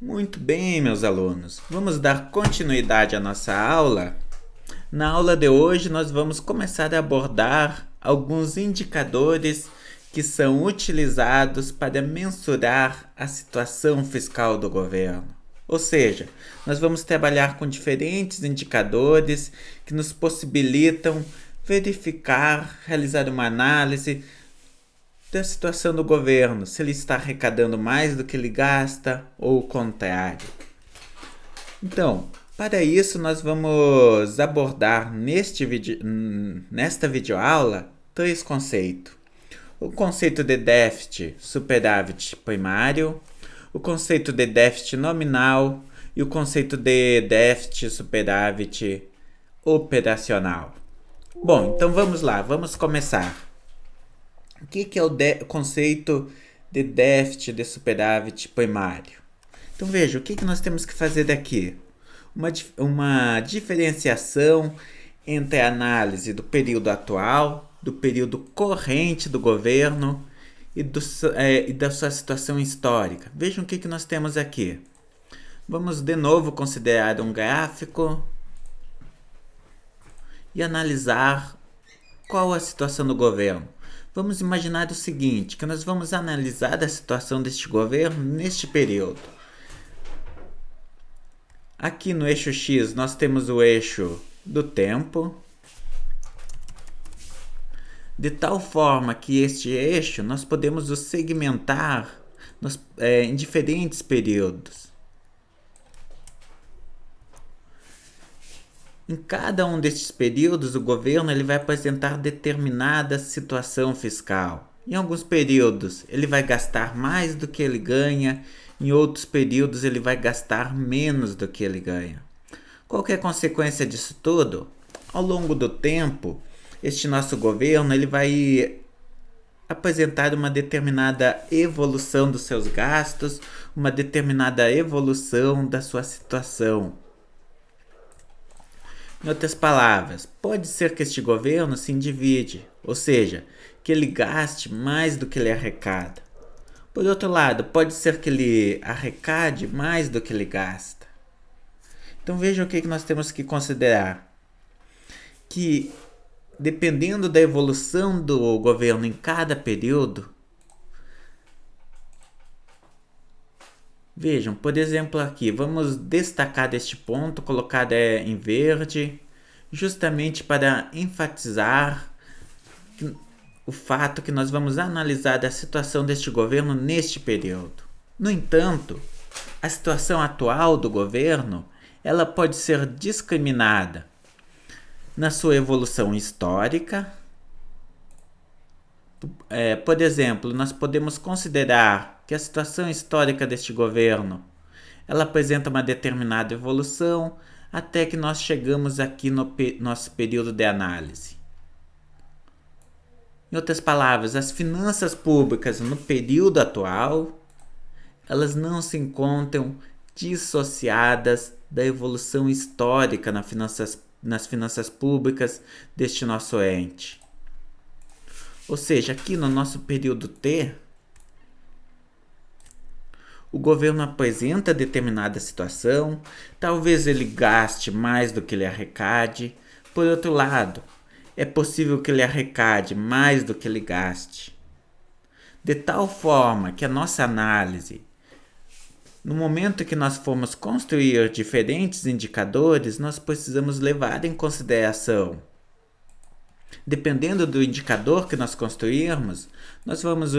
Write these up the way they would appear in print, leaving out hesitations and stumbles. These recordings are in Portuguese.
Muito bem, meus alunos. Vamos dar continuidade à nossa aula. Na aula de hoje, nós vamos começar a abordar alguns indicadores que são utilizados para mensurar a situação fiscal do governo. Ou seja, nós vamos trabalhar com diferentes indicadores que nos possibilitam verificar, realizar uma análise da situação do governo, se ele está arrecadando mais do que ele gasta ou o contrário. Então, para isso nós vamos abordar nesta videoaula três conceitos. O conceito de déficit superávit primário, o conceito de déficit nominal e o conceito de déficit superávit operacional. Bom, então vamos lá, vamos começar. O que é o conceito de déficit de superávit primário? Então veja, o que nós temos que fazer daqui? Uma diferenciação entre a análise do período atual, do período corrente do governo e da sua situação histórica. Vejam o que nós temos aqui. Vamos de novo considerar um gráfico e analisar qual a situação do governo. Vamos imaginar o seguinte, que nós vamos analisar a situação deste governo neste período. Aqui no eixo X nós temos o eixo do tempo, de tal forma que este eixo nós podemos o segmentar em diferentes períodos. Em cada um destes períodos, o governo vai apresentar determinada situação fiscal. Em alguns períodos, ele vai gastar mais do que ele ganha, em outros períodos, ele vai gastar menos do que ele ganha. Qual que é a consequência disso tudo? Ao longo do tempo, este nosso governo vai apresentar uma determinada evolução dos seus gastos, uma determinada evolução da sua situação. Em outras palavras, pode ser que este governo se endivide, ou seja, que ele gaste mais do que ele arrecada. Por outro lado, pode ser que ele arrecade mais do que ele gasta. Então vejam o que nós temos que considerar. Que dependendo da evolução do governo em cada período, vejam, por exemplo aqui, vamos destacar deste ponto, colocar em verde, justamente para enfatizar o fato que nós vamos analisar a situação deste governo neste período. No entanto, a situação atual do governo, ela pode ser discriminada na sua evolução histórica. Por exemplo, nós podemos considerar que a situação histórica deste governo ela apresenta uma determinada evolução até que nós chegamos aqui no nosso período de análise. Em outras palavras, as finanças públicas no período atual elas não se encontram dissociadas da evolução histórica nas finanças públicas deste nosso ente. Ou seja, aqui no nosso período T, o governo apresenta determinada situação, talvez ele gaste mais do que ele arrecade. Por outro lado, é possível que ele arrecade mais do que ele gaste. De tal forma que a nossa análise, no momento que nós formos construir diferentes indicadores, nós precisamos levar em consideração. Dependendo do indicador que nós construirmos, nós vamos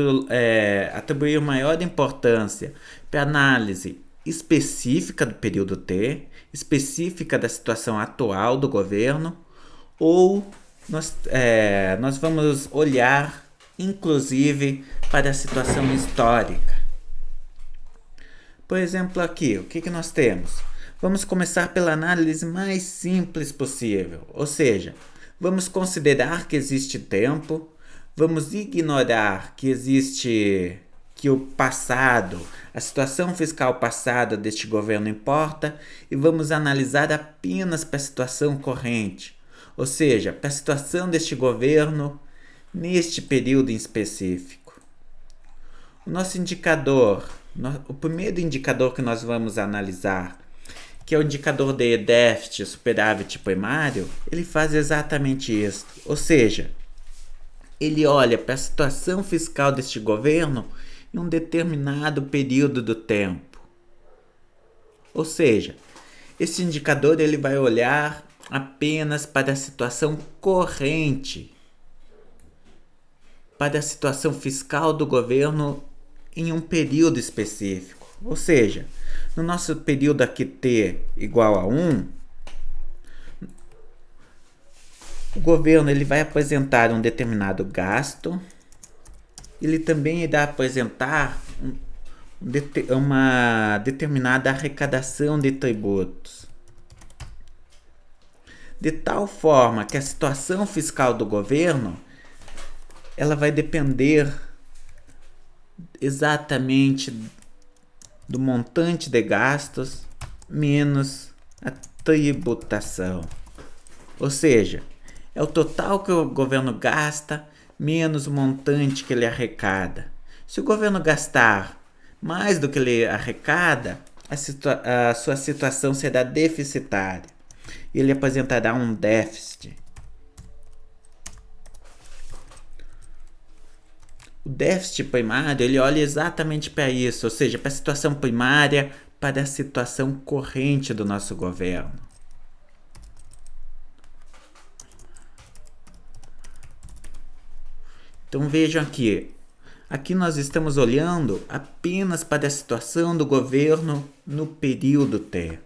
atribuir maior importância para a análise específica do período T, específica da situação atual do governo, ou nós vamos olhar, inclusive, para a situação histórica. Por exemplo, aqui, o que nós temos? Vamos começar pela análise mais simples possível, ou seja, vamos considerar que existe tempo, vamos ignorar que o passado, a situação fiscal passada deste governo importa e vamos analisar apenas para a situação corrente, ou seja, para a situação deste governo neste período em específico. O nosso indicador O primeiro indicador que nós vamos analisar, que é o indicador de déficit, superávit primário, ele faz exatamente isso. Ou seja, ele olha para a situação fiscal deste governo em um determinado período do tempo. Ou seja, esse indicador ele vai olhar apenas para a situação corrente, para a situação fiscal do governo em um período específico. Ou seja, no nosso período aqui t igual a 1, o governo ele vai apresentar um determinado gasto, ele também irá apresentar uma determinada arrecadação de tributos. De tal forma que a situação fiscal do governo ela vai depender exatamente do montante de gastos menos a tributação. Ou seja, é o total que o governo gasta menos o montante que ele arrecada. Se o governo gastar mais do que ele arrecada, a sua situação será deficitária. Ele apresentará um déficit. O déficit primário, ele olha exatamente para isso, ou seja, para a situação primária, para a situação corrente do nosso governo. Então vejam aqui, aqui nós estamos olhando apenas para a situação do governo no período T.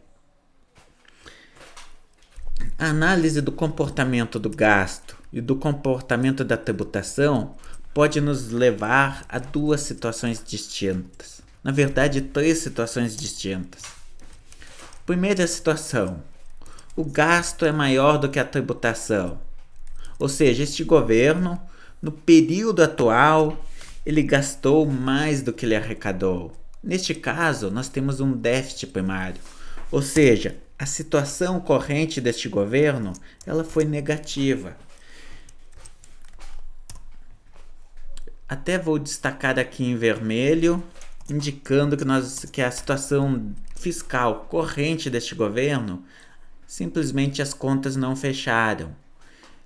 A análise do comportamento do gasto e do comportamento da tributação pode nos levar a duas situações distintas. Na verdade, três situações distintas. Primeira situação: o gasto é maior do que a tributação. Ou seja, este governo, no período atual, ele gastou mais do que ele arrecadou. Neste caso, nós temos um déficit primário. Ou seja, a situação corrente deste governo ela foi negativa. Até vou destacar aqui em vermelho, indicando que a situação fiscal corrente deste governo, simplesmente as contas não fecharam.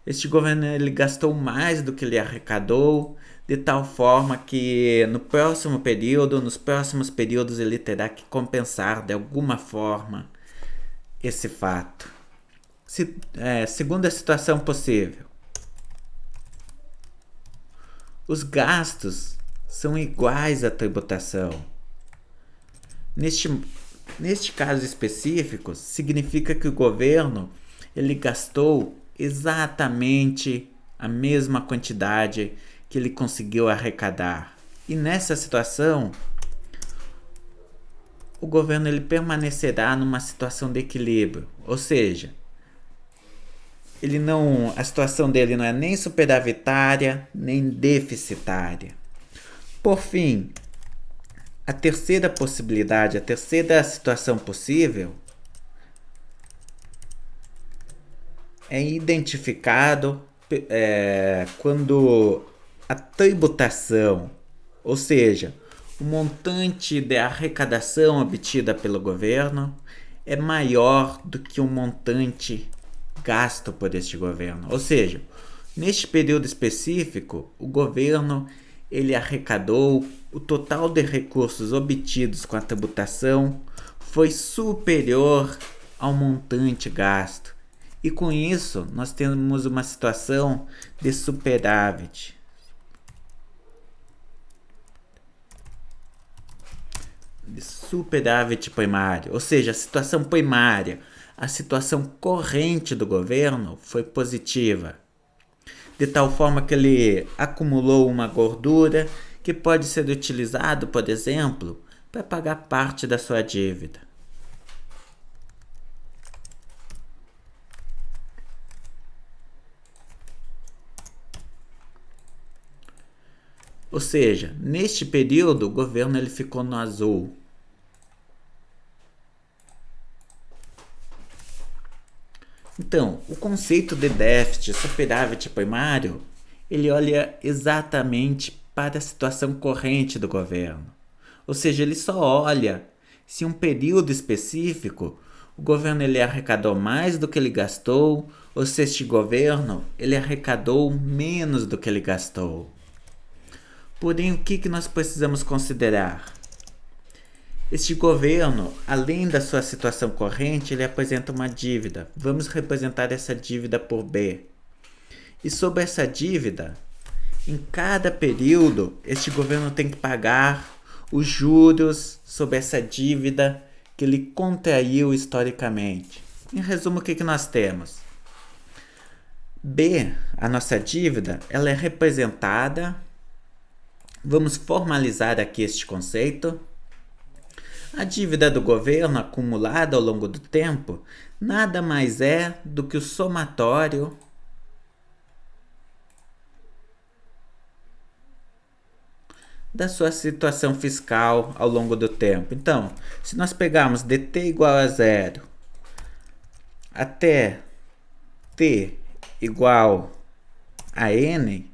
Este governo ele gastou mais do que ele arrecadou, de tal forma que no próximo período, nos próximos períodos, ele terá que compensar de alguma forma esse fato. Segunda situação possível: os gastos são iguais à tributação. Neste caso específico, significa que o governo ele gastou exatamente a mesma quantidade que ele conseguiu arrecadar. E nessa situação, o governo ele permanecerá numa situação de equilíbrio, ou seja, a situação dele não é nem superavitária, nem deficitária. Por fim, a terceira possibilidade, a terceira situação possível é identificado quando a tributação, ou seja, o montante de arrecadação obtida pelo governo é maior do que o montante gasto por este governo. Ou seja, neste período específico, o governo ele arrecadou o total de recursos obtidos com a tributação foi superior ao montante gasto. E com isso, nós temos uma situação de superávit. De superávit primário, ou seja, a situação primária, a situação corrente do governo foi positiva, de tal forma que ele acumulou uma gordura que pode ser utilizado, por exemplo, para pagar parte da sua dívida. Ou seja, neste período o governo ele ficou no azul. Então, o conceito de déficit, superávit primário, ele olha exatamente para a situação corrente do governo. Ou seja, ele só olha se em um período específico o governo ele arrecadou mais do que ele gastou ou se este governo ele arrecadou menos do que ele gastou. Porém, o que nós precisamos considerar? Este governo, além da sua situação corrente, ele apresenta uma dívida. Vamos representar essa dívida por B. E sobre essa dívida, em cada período, este governo tem que pagar os juros sobre essa dívida que ele contraiu historicamente. Em resumo, o que nós temos? B, a nossa dívida, ela é representada. Vamos formalizar aqui este conceito. A dívida do governo acumulada ao longo do tempo nada mais é do que o somatório da sua situação fiscal ao longo do tempo. Então, se nós pegarmos dt igual a zero até t igual a n,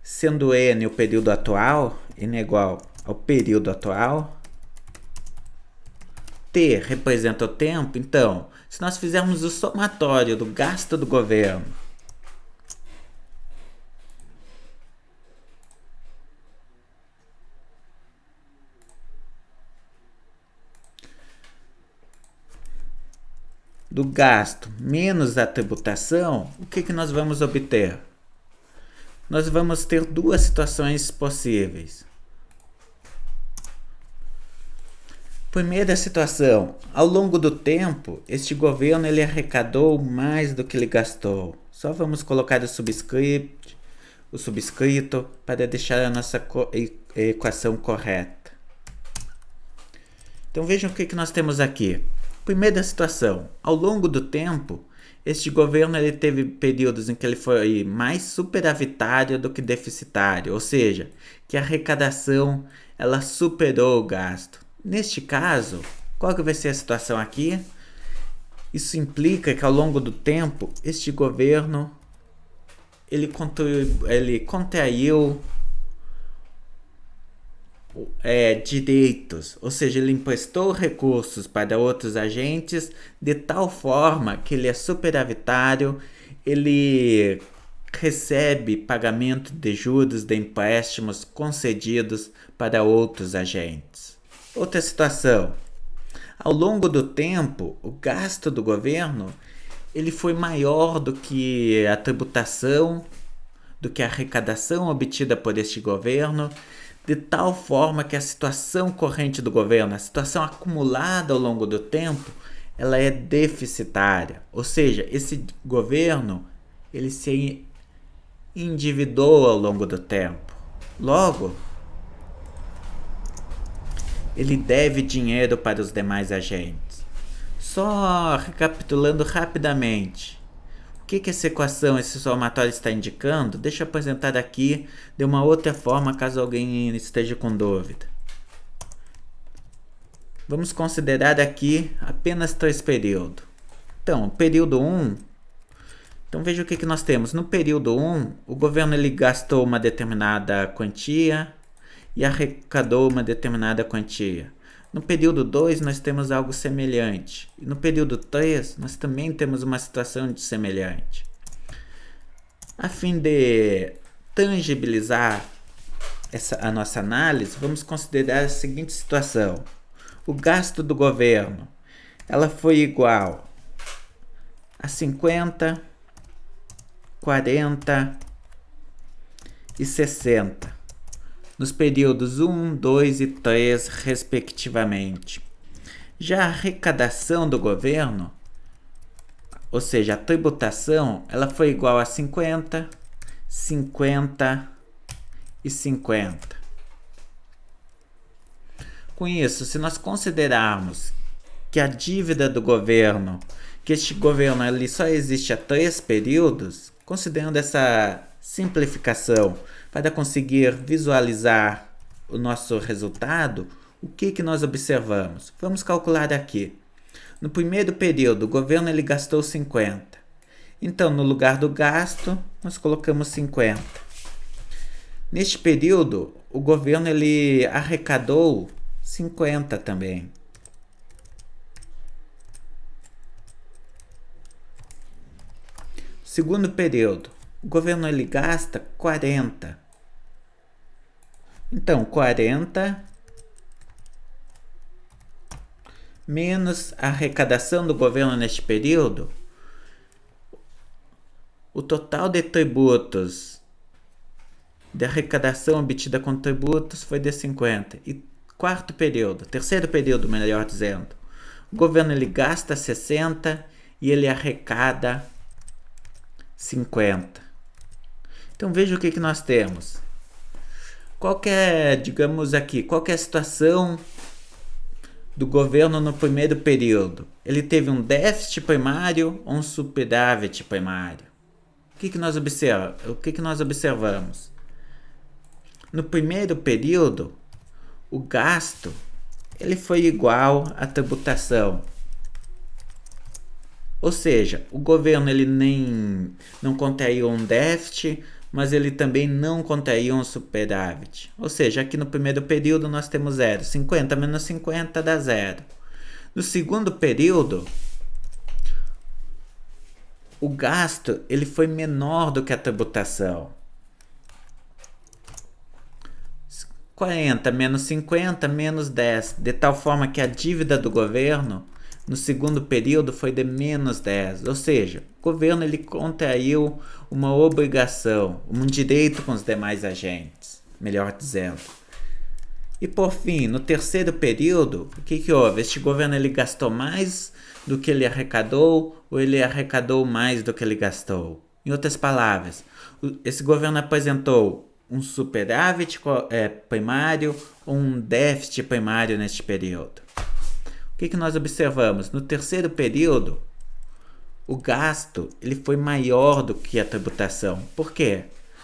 sendo n o período atual, n é igual ao período atual, t representa o tempo. Então, se nós fizermos o somatório do gasto do governo menos a tributação, o que nós vamos obter? Nós vamos ter duas situações possíveis. Primeira situação, ao longo do tempo, este governo ele arrecadou mais do que ele gastou. Só vamos colocar o subscrito para deixar a nossa equação correta. Então vejam o que nós temos aqui. Primeira situação, ao longo do tempo, este governo ele teve períodos em que ele foi mais superavitário do que deficitário, ou seja, que a arrecadação ela superou o gasto. Neste caso, qual que vai ser a situação aqui? Isso implica que ao longo do tempo, este governo ele contraiu direitos, ou seja, ele emprestou recursos para outros agentes de tal forma que ele é superavitário, ele recebe pagamento de juros de empréstimos concedidos para outros agentes. Outra situação, ao longo do tempo, o gasto do governo ele foi maior do que a tributação, do que a arrecadação obtida por este governo, de tal forma que a situação corrente do governo, a situação acumulada ao longo do tempo, ela é deficitária. Ou seja, esse governo ele se endividou ao longo do tempo. Logo, ele deve dinheiro para os demais agentes. Só recapitulando rapidamente, o que essa equação, esse somatório está indicando? Deixa eu apresentar aqui de uma outra forma, caso alguém esteja com dúvida. Vamos considerar aqui apenas 3 períodos. Então, período 1. Então, veja o que nós temos. No período 1, o governo ele gastou uma determinada quantia e arrecadou uma determinada quantia. No período 2, nós temos algo semelhante. E no período 3, nós também temos uma situação semelhante. A fim de tangibilizar a nossa análise, vamos considerar a seguinte situação. O gasto do governo ela foi igual a 50, 40 e 60. Nos períodos 1, 2 e 3, respectivamente. Já a arrecadação do governo, ou seja, a tributação, ela foi igual a 50, 50 e 50. Com isso, se nós considerarmos que a dívida do governo, que este governo ele só existe há 3 períodos, considerando essa simplificação para conseguir visualizar o nosso resultado, o que nós observamos? Vamos calcular aqui. No primeiro período, o governo ele gastou 50. Então, no lugar do gasto, nós colocamos 50. Neste período, o governo ele arrecadou 50 também. Segundo período, o governo ele gasta 40. Então, 40 menos a arrecadação do governo neste período, o total de tributos, de arrecadação obtida com tributos foi de 50. E terceiro período, melhor dizendo, o governo ele gasta 60 e ele arrecada 50. Então veja o que nós temos. Qual que é a situação do governo no primeiro período? Ele teve um déficit primário ou um superávit primário? O que nós observamos? No primeiro período, o gasto ele foi igual à tributação. Ou seja, o governo ele não contraiu um déficit, mas ele também não contraiu um superávit. Ou seja, aqui no primeiro período nós temos 0. 50 menos 50 dá 0. No segundo período, o gasto ele foi menor do que a tributação. 40 menos 50 menos 10, de tal forma que a dívida do governo no segundo período foi de menos 10, ou seja, o governo ele contraiu uma obrigação, um direito com os demais agentes, melhor dizendo. E por fim, no terceiro período, o que houve? Este governo ele gastou mais do que ele arrecadou ou ele arrecadou mais do que ele gastou? Em outras palavras, esse governo apresentou um superávit primário ou um déficit primário neste período. O que nós observamos? No terceiro período, o gasto ele foi maior do que a tributação. Por quê?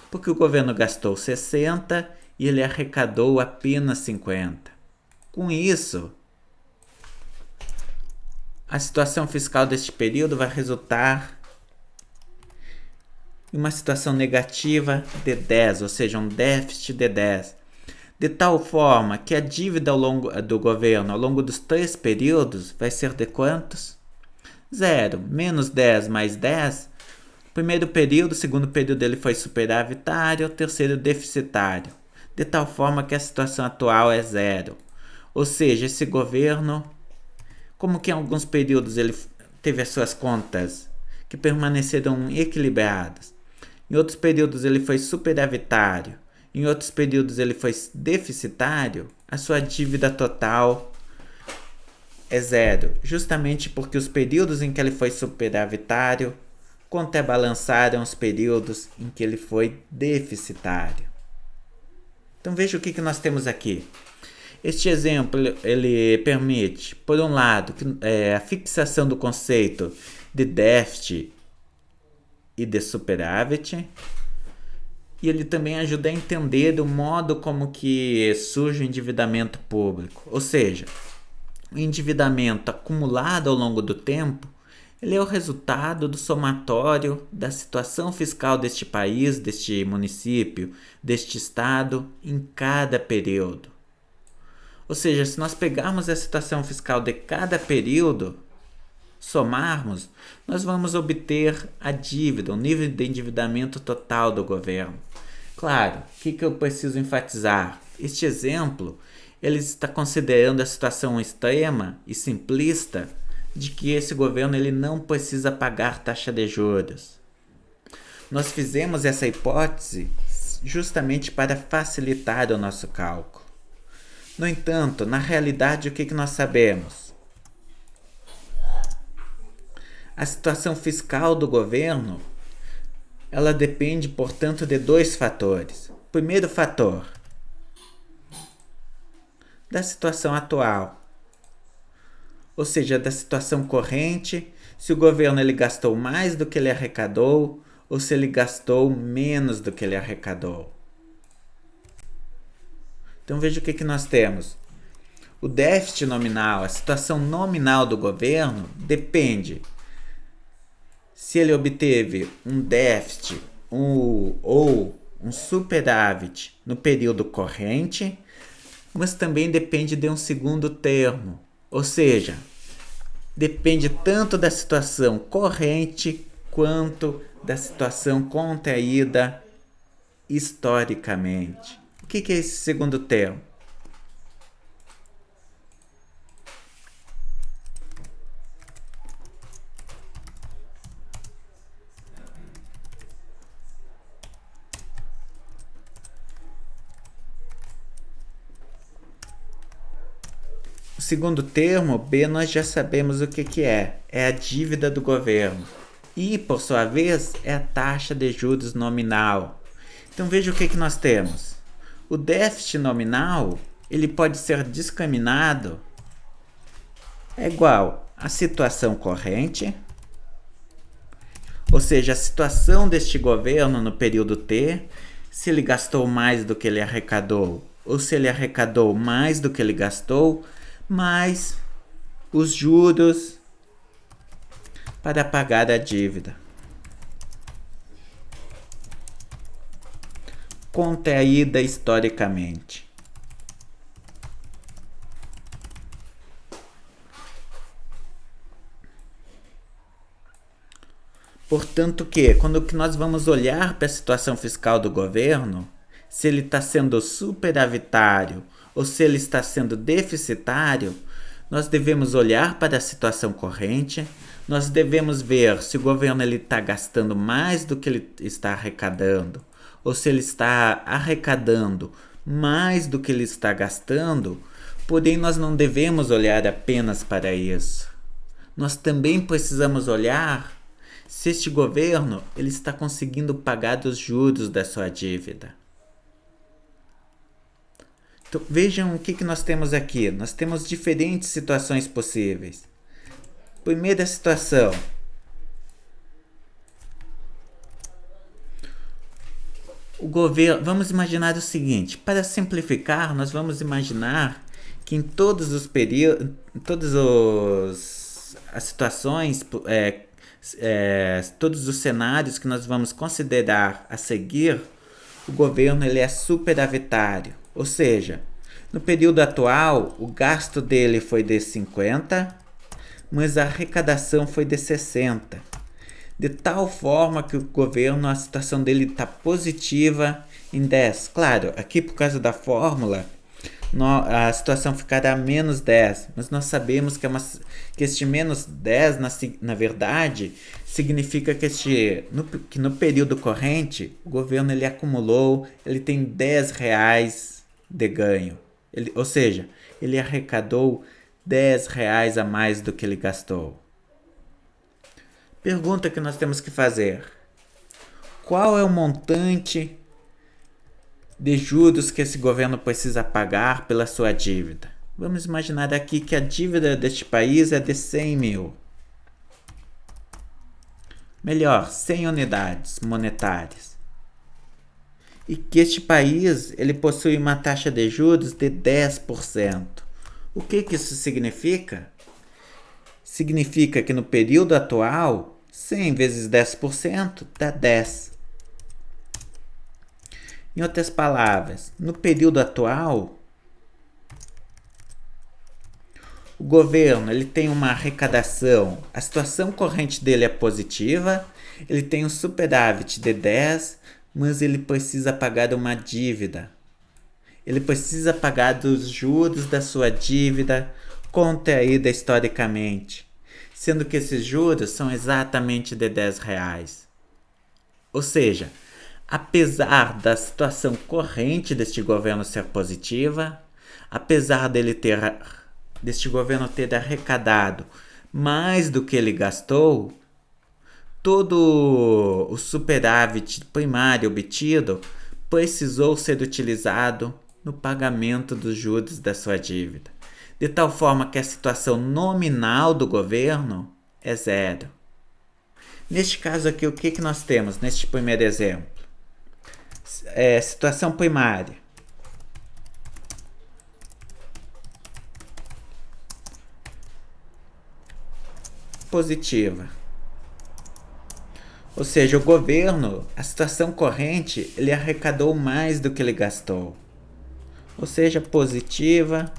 Porque o governo gastou 60 e ele arrecadou apenas 50. Com isso, a situação fiscal deste período vai resultar em uma situação negativa de 10, ou seja, um déficit de 10. De tal forma que a dívida do governo ao longo dos 3 períodos vai ser de quantos? 0. Menos 10 mais 10. Primeiro período, o segundo período ele foi superavitário, o terceiro deficitário. De tal forma que a situação atual é 0. Ou seja, esse governo, como que em alguns períodos ele teve as suas contas que permaneceram equilibradas, em outros períodos ele foi superavitário, em outros períodos ele foi deficitário, a sua dívida total é 0, justamente porque os períodos em que ele foi superavitário contrabalançaram os períodos em que ele foi deficitário. Então veja o que nós temos aqui. Este exemplo ele permite, por um lado, a fixação do conceito de déficit e de superávit, e ele também ajuda a entender o modo como que surge o endividamento público. Ou seja, o endividamento acumulado ao longo do tempo, ele é o resultado do somatório da situação fiscal deste país, deste município, deste estado, em cada período. Ou seja, se nós pegarmos a situação fiscal de cada período, somarmos, nós vamos obter a dívida, o nível de endividamento total do governo. Claro, o que eu preciso enfatizar? Este exemplo, ele está considerando a situação extrema e simplista de que esse governo ele não precisa pagar taxa de juros. Nós fizemos essa hipótese justamente para facilitar o nosso cálculo. No entanto, na realidade, o que nós sabemos? A situação fiscal do governo, ela depende, portanto, de 2 fatores. Primeiro fator, da situação atual, ou seja, da situação corrente, se o governo ele gastou mais do que ele arrecadou ou se ele gastou menos do que ele arrecadou. Então veja o que nós temos. O déficit nominal, a situação nominal do governo, depende se ele obteve um déficit ou um superávit no período corrente, mas também depende de um segundo termo, ou seja, depende tanto da situação corrente quanto da situação contraída historicamente. O que é esse segundo termo? O segundo termo, B, nós já sabemos o que é. É a dívida do governo. E, por sua vez, é a taxa de juros nominal. Então veja o que nós temos. O déficit nominal, ele pode ser discriminado, é igual à situação corrente, ou seja, a situação deste governo no período T, se ele gastou mais do que ele arrecadou, ou se ele arrecadou mais do que ele gastou, mais os juros para pagar a dívida. Contraída historicamente. Portanto que, quando que nós vamos olhar para a situação fiscal do governo, se ele está sendo superavitário ou se ele está sendo deficitário, nós devemos olhar para a situação corrente, nós devemos ver se o governo está gastando mais do que ele está arrecadando, ou se ele está arrecadando mais do que ele está gastando, porém nós não devemos olhar apenas para isso. Nós também precisamos olhar se este governo ele está conseguindo pagar os juros da sua dívida. Então, vejam o que nós temos aqui. Nós temos diferentes situações possíveis. Primeira situação. O governo, vamos imaginar o seguinte, para simplificar, nós vamos imaginar que em todos os períodos, as situações, todos os cenários que nós vamos considerar a seguir, o governo ele é superavitário. Ou seja, no período atual, o gasto dele foi de 50, mas a arrecadação foi de 60. De tal forma que o governo, a situação dele está positiva em 10. Claro, aqui por causa da fórmula, a situação ficará menos 10, mas nós sabemos que, este menos 10, na verdade, significa que no período corrente, o governo ele acumulou, ele tem R$10 de ganho. Ou seja, ele arrecadou R$10 a mais do que ele gastou. Pergunta que nós temos que fazer: qual é o montante de juros que esse governo precisa pagar pela sua dívida? Vamos imaginar aqui que a dívida deste país é de 100 mil. Melhor, 100 unidades monetárias. E que este país ele possui uma taxa de juros de 10%. O que isso significa? Significa que no período atual, 100 vezes 10% dá 10. Em outras palavras, no período atual, o governo ele tem uma arrecadação, a situação corrente dele é positiva, ele tem um superávit de 10, mas ele precisa pagar uma dívida. Ele precisa pagar dos juros da sua dívida contraída historicamente, sendo que esses juros são exatamente de R$10. Ou seja, apesar da situação corrente deste governo ser positiva, apesar deste governo ter arrecadado mais do que ele gastou, todo o superávit primário obtido precisou ser utilizado no pagamento dos juros da sua dívida, de tal forma que a situação nominal do governo é zero. Neste caso aqui, o que nós temos neste primeiro exemplo? Situação primária. Positiva. Ou seja, o governo, a situação corrente, ele arrecadou mais do que ele gastou. Ou seja, positiva,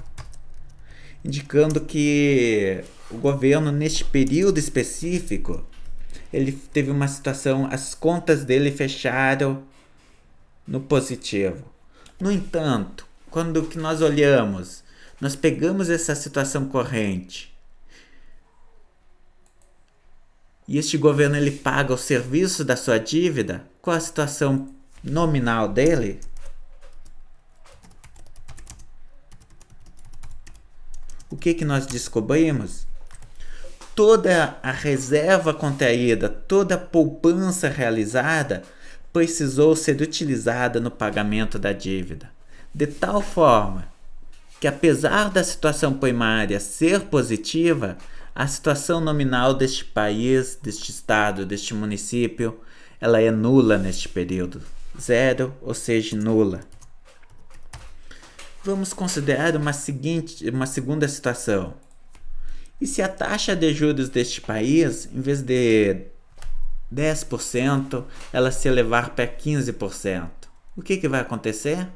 indicando que o governo, neste período específico, ele teve uma situação, as contas dele fecharam no positivo. No entanto, quando que nós olhamos, nós pegamos essa situação corrente e este governo ele paga o serviço da sua dívida, qual a situação nominal dele? O que nós descobrimos? Toda a reserva contraída, toda a poupança realizada precisou ser utilizada no pagamento da dívida, de tal forma que, apesar da situação primária ser positiva, a situação nominal deste país, deste estado, deste município, ela é nula neste período. Zero, ou seja, nula. Vamos considerar uma segunda situação. E se a taxa de juros deste país, em vez de 10%, ela se elevar para 15%? O que vai acontecer?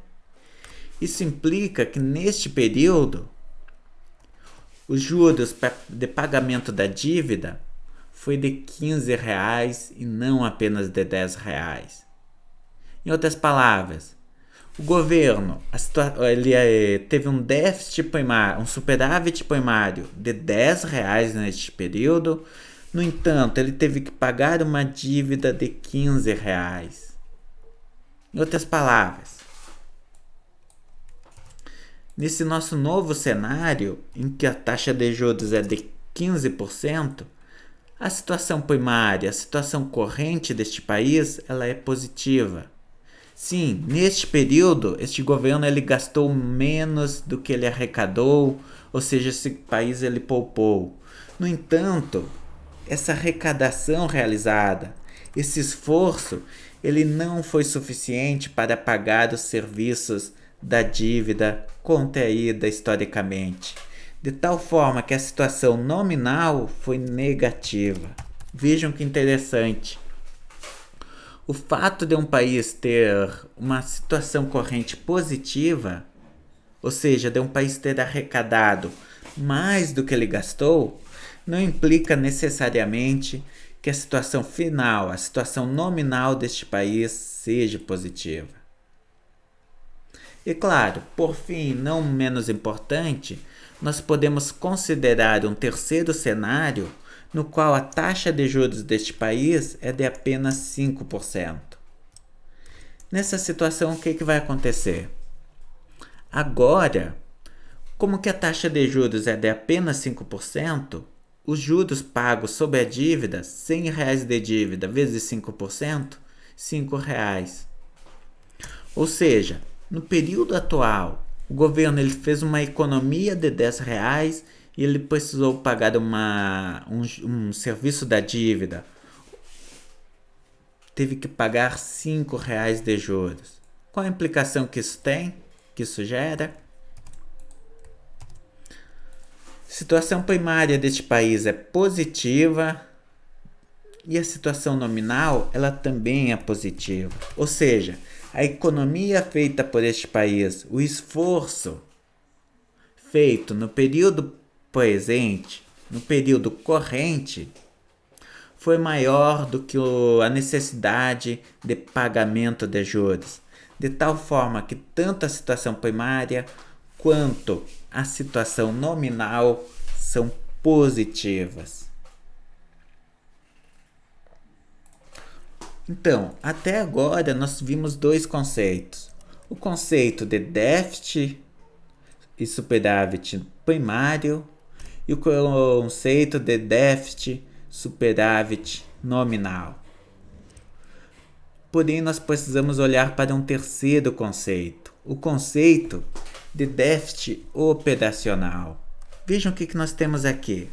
Isso implica que neste período, os juros de pagamento da dívida foi de R$15 e não apenas de R$10. Em outras palavras, o governo ele teve um déficit primário, um superávit primário de R$10 neste período. No entanto, ele teve que pagar uma dívida de R$15. Em outras palavras, nesse nosso novo cenário, em que a taxa de juros é de 15%, a situação primária, a situação corrente deste país, ela é positiva. Sim, neste período, este governo ele gastou menos do que ele arrecadou, ou seja, esse país ele poupou. No entanto, essa arrecadação realizada, esse esforço, ele não foi suficiente para pagar os serviços da dívida contraída historicamente, de tal forma que a situação nominal foi negativa. Vejam que interessante. O fato de um país ter uma situação corrente positiva, ou seja, de um país ter arrecadado mais do que ele gastou, não implica necessariamente que a situação final, a situação nominal deste país seja positiva. E claro, por fim, não menos importante, nós podemos considerar um terceiro cenário no qual a taxa de juros deste país é de apenas 5%. Nessa situação, o que vai acontecer? Agora, como que a taxa de juros é de apenas 5%, os juros pagos sobre a dívida, R$100 de dívida vezes 5%, R$5. Ou seja, no período atual, o governo ele fez uma economia de R$10 e ele precisou pagar um serviço da dívida. Teve que pagar R$5 de juros. Qual a implicação que isso tem? Que isso gera? A situação primária deste país é positiva e a situação nominal ela também é positiva. Ou seja, a economia feita por este país, o esforço feito no período presente, no período corrente, foi maior do que a necessidade de pagamento de juros, de tal forma que tanto a situação primária quanto a situação nominal são positivas. Então, até agora nós vimos dois conceitos. O conceito de déficit e superávit primário e o conceito de déficit superávit nominal. Porém, nós precisamos olhar para um terceiro conceito, o conceito de déficit operacional. Vejam o que nós temos aqui.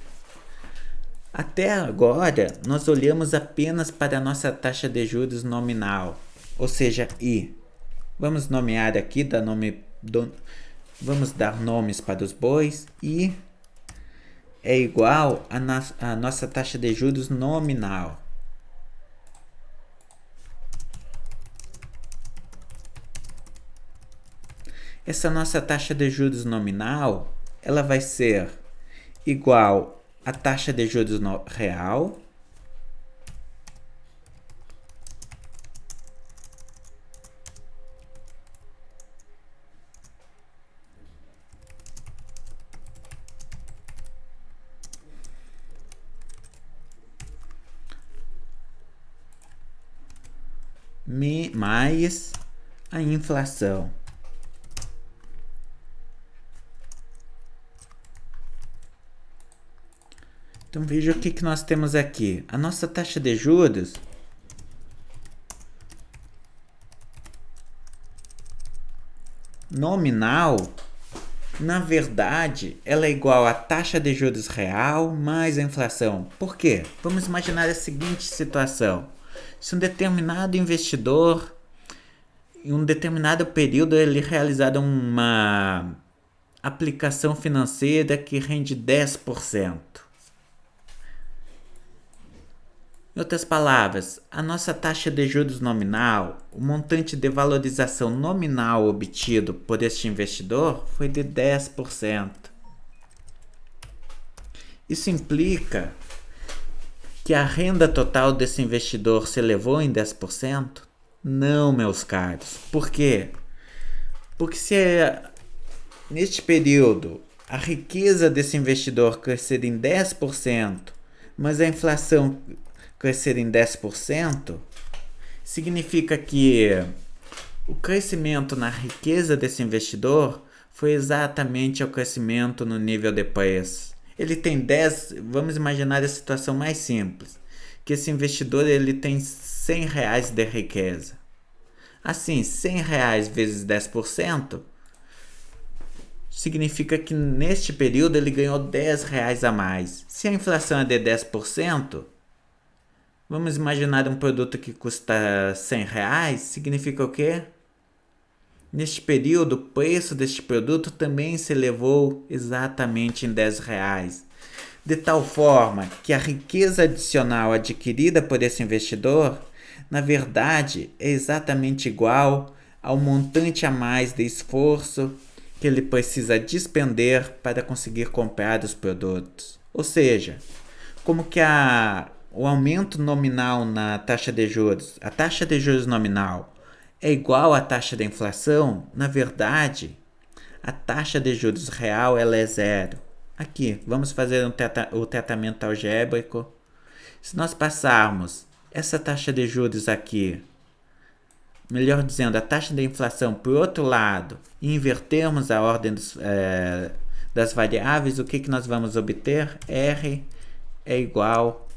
Até agora, nós olhamos apenas para a nossa taxa de juros nominal, ou seja, I. Vamos nomear aqui, vamos dar nomes para os bois. I é igual à nossa taxa de juros nominal. essa nossa taxa de juros nominal, ela vai ser igual à taxa de juros real mais a inflação. Então veja o que nós temos aqui. A nossa taxa de juros nominal, na verdade, ela é igual à taxa de juros real mais a inflação. Por quê? Vamos imaginar a seguinte situação. Se um determinado investidor, em um determinado período, ele realizar uma aplicação financeira que rende 10%. Em outras palavras, a nossa taxa de juros nominal, o montante de valorização nominal obtido por este investidor foi de 10%. Isso implica que a renda total desse investidor se elevou em 10%? Não, meus caros. Por quê? Porque se neste período a riqueza desse investidor crescer em 10%, mas a inflação crescer em 10%, significa que o crescimento na riqueza desse investidor foi exatamente o crescimento no nível de preço. Ele tem 10, vamos imaginar a situação mais simples, que esse investidor ele tem R$100 de riqueza. Assim, R$100 vezes 10% significa que neste período ele ganhou R$10 a mais. Se a inflação é de 10%, vamos imaginar um produto que custa R$100, significa o quê? Neste período, o preço deste produto também se elevou exatamente em R$10, de tal forma que a riqueza adicional adquirida por esse investidor, na verdade, é exatamente igual ao montante a mais de esforço que ele precisa despender para conseguir comprar os produtos. Ou seja, como que o aumento nominal na taxa de juros, a taxa de juros nominal é igual à taxa de inflação, na verdade, a taxa de juros real ela é zero. Aqui, vamos fazer o tratamento algébrico. Se nós passarmos essa taxa de juros aqui, melhor dizendo, a taxa de inflação para o outro lado, e invertermos a ordem das variáveis, o que nós vamos obter? R é igual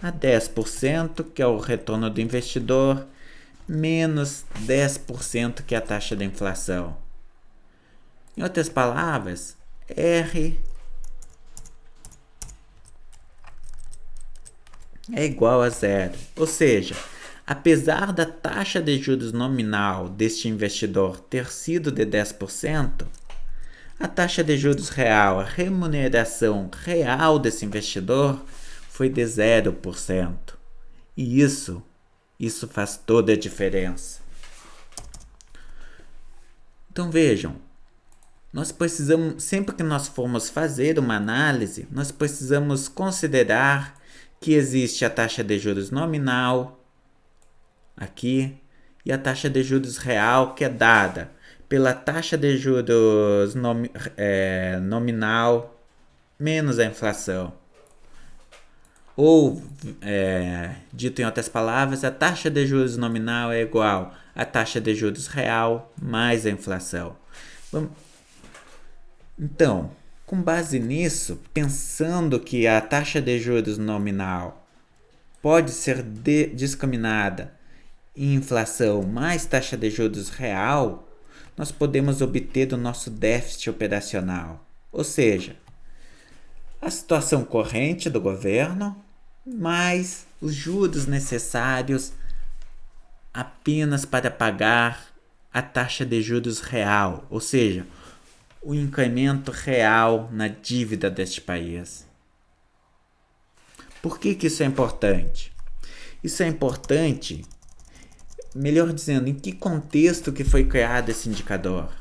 a 10%, que é o retorno do investidor, menos 10%, que é a taxa de inflação. Em outras palavras, R é igual a zero. Ou seja, apesar da taxa de juros nominal deste investidor ter sido de 10%, a taxa de juros real, a remuneração real desse investidor, foi de 0%. E isso faz toda a diferença. Então vejam, nós precisamos, sempre que nós formos fazer uma análise, nós precisamos considerar que existe a taxa de juros nominal aqui e a taxa de juros real, que é dada pela taxa de juros nominal menos a inflação. Ou, dito em outras palavras, a taxa de juros nominal é igual à taxa de juros real mais a inflação. Então, com base nisso, pensando que a taxa de juros nominal pode ser discriminada em inflação mais taxa de juros real, nós podemos obter o nosso déficit operacional. Ou seja, a situação corrente do governo, mais os juros necessários apenas para pagar a taxa de juros real, ou seja, o incremento real na dívida deste país. Por que isso é importante? Isso é importante melhor dizendo, em que contexto que foi criado esse indicador?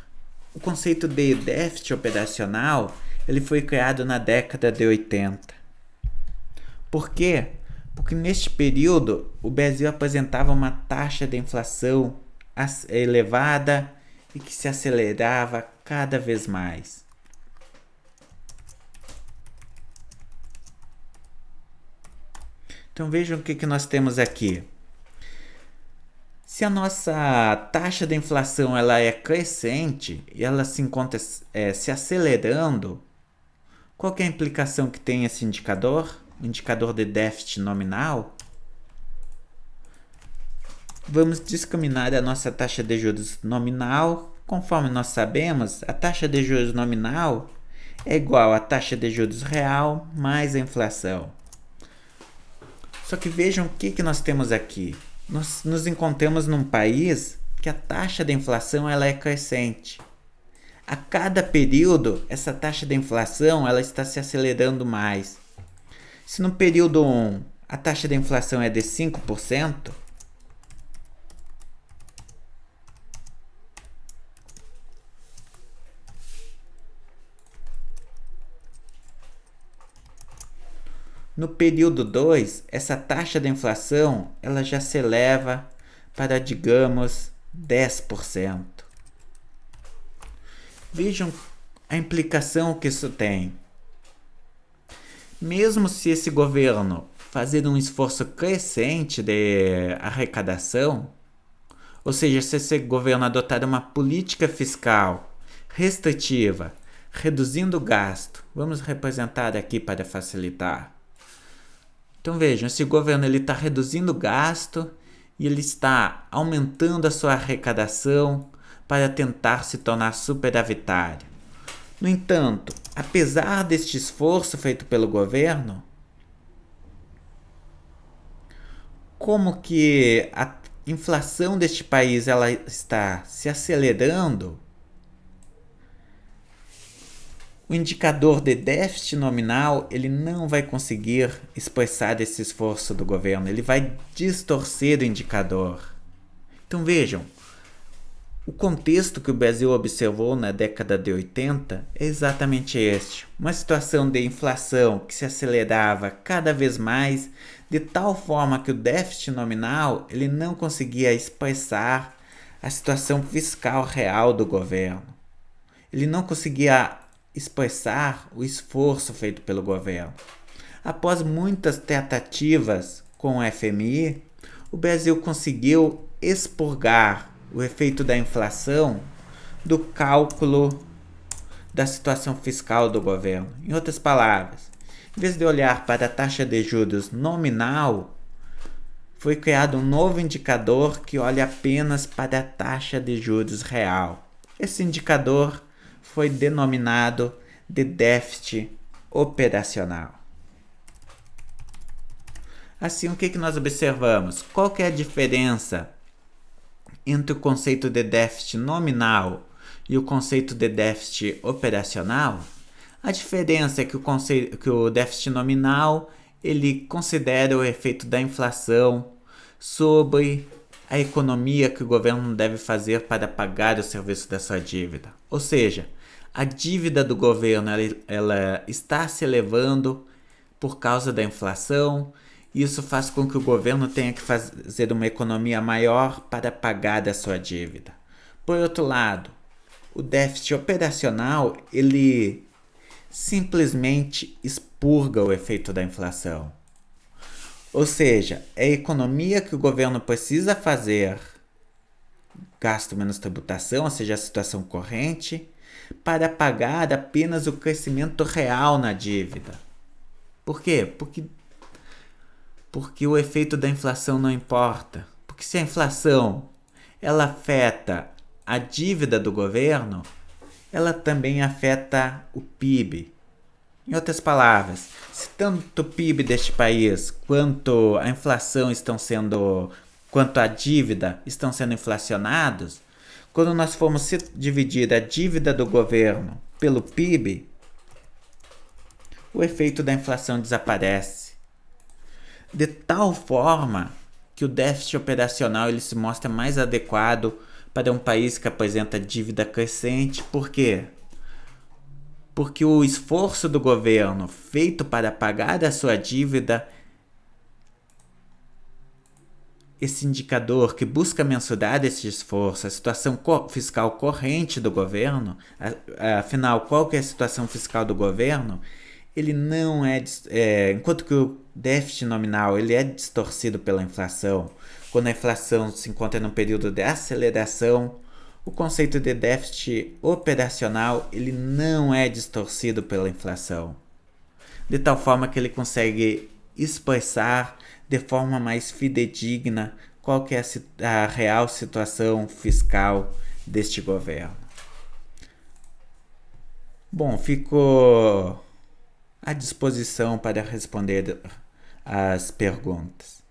O conceito de déficit operacional, ele foi criado na década de 80. Por quê? Porque neste período o Brasil apresentava uma taxa de inflação elevada e que se acelerava cada vez mais. Então vejam o que nós temos aqui. Se a nossa taxa de inflação ela é crescente e ela se encontra se acelerando, qual que é a implicação que tem esse indicador? O indicador de déficit nominal? Vamos discriminar a nossa taxa de juros nominal. Conforme nós sabemos, a taxa de juros nominal é igual à taxa de juros real mais a inflação. Só que vejam o que nós temos aqui. Nós nos encontramos num país que a taxa de inflação ela é crescente. A cada período, essa taxa de inflação ela está se acelerando mais. Se no período 1 a taxa de inflação é de 5%, no período 2, essa taxa de inflação ela já se eleva para, digamos, 10%. Vejam a implicação que isso tem. Mesmo se esse governo fazer um esforço crescente de arrecadação, ou seja, se esse governo adotar uma política fiscal restritiva, reduzindo o gasto, vamos representar aqui para facilitar. Então vejam, esse governo está reduzindo o gasto e ele está aumentando a sua arrecadação para tentar se tornar superavitário. No entanto, apesar deste esforço feito pelo governo, como que a inflação deste país ela está se acelerando, o indicador de déficit nominal ele não vai conseguir expressar esse esforço do governo, ele vai distorcer o indicador. Então vejam, o contexto que o Brasil observou na década de 80 é exatamente este. Uma situação de inflação que se acelerava cada vez mais, de tal forma que o déficit nominal ele não conseguia expressar a situação fiscal real do governo. Ele não conseguia expressar o esforço feito pelo governo. Após muitas tentativas com o FMI, o Brasil conseguiu expurgar o efeito da inflação do cálculo da situação fiscal do governo. Em outras palavras, em vez de olhar para a taxa de juros nominal, foi criado um novo indicador que olha apenas para a taxa de juros real. Esse indicador foi denominado de déficit operacional. Assim, o que nós observamos? Qual que é a diferença entre o conceito de déficit nominal e o conceito de déficit operacional? A diferença é que o déficit nominal ele considera o efeito da inflação sobre a economia que o governo deve fazer para pagar o serviço da sua dívida. Ou seja, a dívida do governo ela está se elevando por causa da inflação. Isso faz com que o governo tenha que fazer uma economia maior para pagar a sua dívida. Por outro lado, o déficit operacional ele simplesmente expurga o efeito da inflação. Ou seja, é a economia que o governo precisa fazer, gasto menos tributação, ou seja, a situação corrente, para pagar apenas o crescimento real na dívida. Por quê? Porque o efeito da inflação não importa. Porque se a inflação ela afeta a dívida do governo, ela também afeta o PIB. Em outras palavras, se tanto o PIB deste país quanto a inflação quanto a dívida estão sendo inflacionados, quando nós formos dividir a dívida do governo pelo PIB, o efeito da inflação desaparece. De tal forma que que o déficit operacional ele se mostra mais adequado para um país que apresenta dívida crescente. Por quê? Porque o esforço do governo feito para pagar a sua dívida, esse indicador que busca mensurar esse esforço, a situação fiscal corrente do governo, afinal, qual que é a situação fiscal do governo? Ele não enquanto que o déficit nominal ele é distorcido pela inflação, quando a inflação se encontra num período de aceleração, o conceito de déficit operacional ele não é distorcido pela inflação, de tal forma que ele consegue expressar de forma mais fidedigna qual que é a real situação fiscal deste governo. Bom, fico à disposição para responder as perguntas.